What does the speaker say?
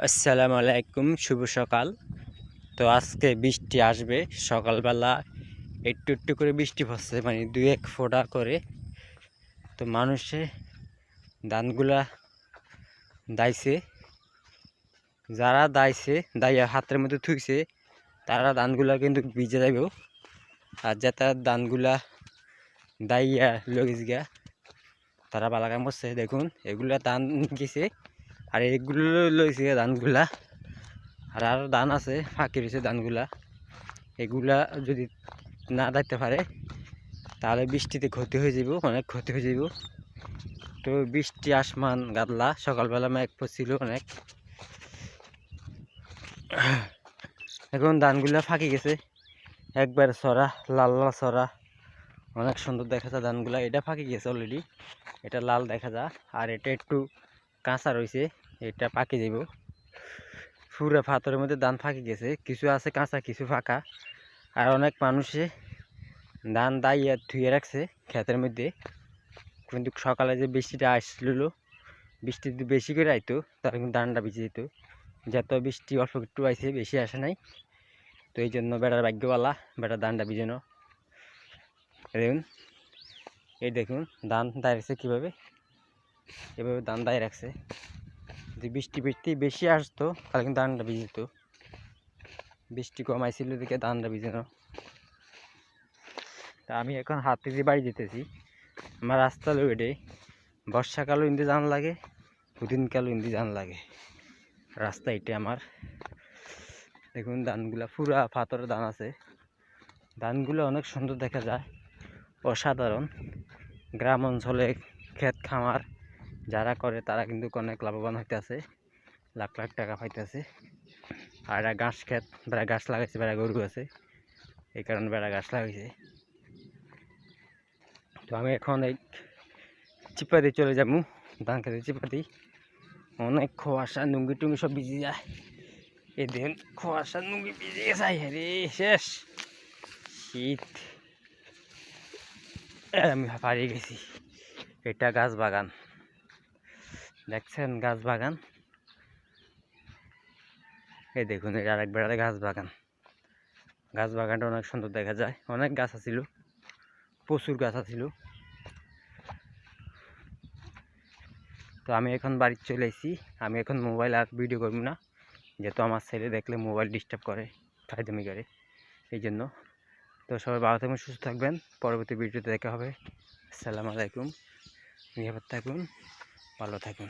আসসালামু আলাইকুম, শুভ সকাল। তো আজকে বৃষ্টি আসবে। সকালবেলা একটু একটু করে বৃষ্টি পড়ছে, মানে 2-1 ফোঁটা করে। তো মানুষে ধানগুলা দাইছে, যারা দাইছে দাইয়া হাতের মধ্যে থুইছে তারা ধানগুলা কিন্তু ভিজে যাইব। আর যারা ধানগুলা দাইয়া লগিস গা তারা ভালো কাম করছে। দেখুন, এগুলা ধান গেছে আর এগুলো লইছে ধানগুলা। আর আরও ধান আছে, ফাঁকি রয়েছে ধানগুলা। এগুলা যদি না দাইতে পারে তাহলে বৃষ্টিতে ক্ষতি হয়ে যাব, অনেক ক্ষতি হয়ে যাব। তো বৃষ্টি আসমান গাদলা, সকালবেলা মেঘ পড়ছিল অনেক। এখন ধানগুলা ফাঁকি গেছে, একবার ছড়া লাল লাল ছড়া, অনেক সুন্দর দেখা যায় ধানগুলা। এটা ফাঁকি গেছে অলরেডি, এটা লাল দেখা যায়। আর এটা একটু কাঁচা রয়েছে, এটা পাকি যাব। পুরা পাথরের মধ্যে ধান ফাঁকি গেছে, কিছু আছে কাঁচা কিছু ফাঁকা। আর অনেক মানুষে ধান দাইয়া ধুয়ে রাখছে ক্ষেতের মধ্যে। কিন্তু সকালে যে বৃষ্টিটা আসছিল, বৃষ্টি যদি বেশি করে আইতো তাহলে কিন্তু ধানটা ভিজে যেত। যত বৃষ্টি অল্প একটু আইছে, বেশি আসে নাই। তো এই জন্য বেটার ভাগ্যওয়ালা, বেটার ধানটা ভিজানো। দেখুন, এই দেখুন ধান দায় রাখছে কীভাবে, এভাবে ধান দায় রাখছে। যদি বৃষ্টি বেশি আসতো তাহলে কিন্তু ধানটা ভিজে যেত। বৃষ্টি কম আইছিল দিকে ধানটা ভিজানো। তা আমি এখন হাতে দিয়ে বাড়ি যেতেছি। আমার রাস্তা হলো এটাই, বর্ষাকালও ইন্দি জান লাগে, দুদিনকালও ইন্দি জান লাগে। রাস্তা এটা আমার। দেখুন ধানগুলা পুরা পাথরের ধান আছে। ধানগুলো অনেক সুন্দর দেখা যায়, অসাধারণ। গ্রাম অঞ্চলে ক্ষেত খামার যারা করে তারা কিন্তু অনেক লাভবান হইতেছে, লাখ লাখ টাকা পাইতেছে। আর এরা ঘাস ক্ষেত, বেড়া গাছ লাগাইছে, বেড়া গরু আছে, এই কারণে বেড়া গাছ লাগাইছে। তো আমি এখন এই চিপাতে চলে যাবো, ধান খেতে চিপাতি। অনেক কুয়াশা, নুঙ্গি টুঙ্গি সব ভিজে যায়। এই দিন কুয়াশা নুঙ্গি ভিজে গেছে, রে শেষ শীত। আমি হারিয়ে গেছি। এটা গাছ বাগান, দেখছেন গাছ বাগান। এই দেখুন, এটা আরেক বেড়াতে গাছ বাগান। গাছ বাগানটা অনেক সুন্দর দেখা যায়, অনেক গাছ আছিল, প্রচুর গাছ আছিল। তো আমি এখন বাড়ি চলে এসেছি। আমি এখন মোবাইল আর ভিডিও করব না, যেহেতু আমার ছেলে দেখলে মোবাইল ডিস্টার্ব করে, ফায়দামি করে, এই জন্য। তো সবাই ভালো থাকবেন, সুস্থ থাকবেন। পরবর্তী ভিডিওতে দেখা হবে। আসসালামু আলাইকুম, নিরাপদ থাকুন, ভালো থাকুন।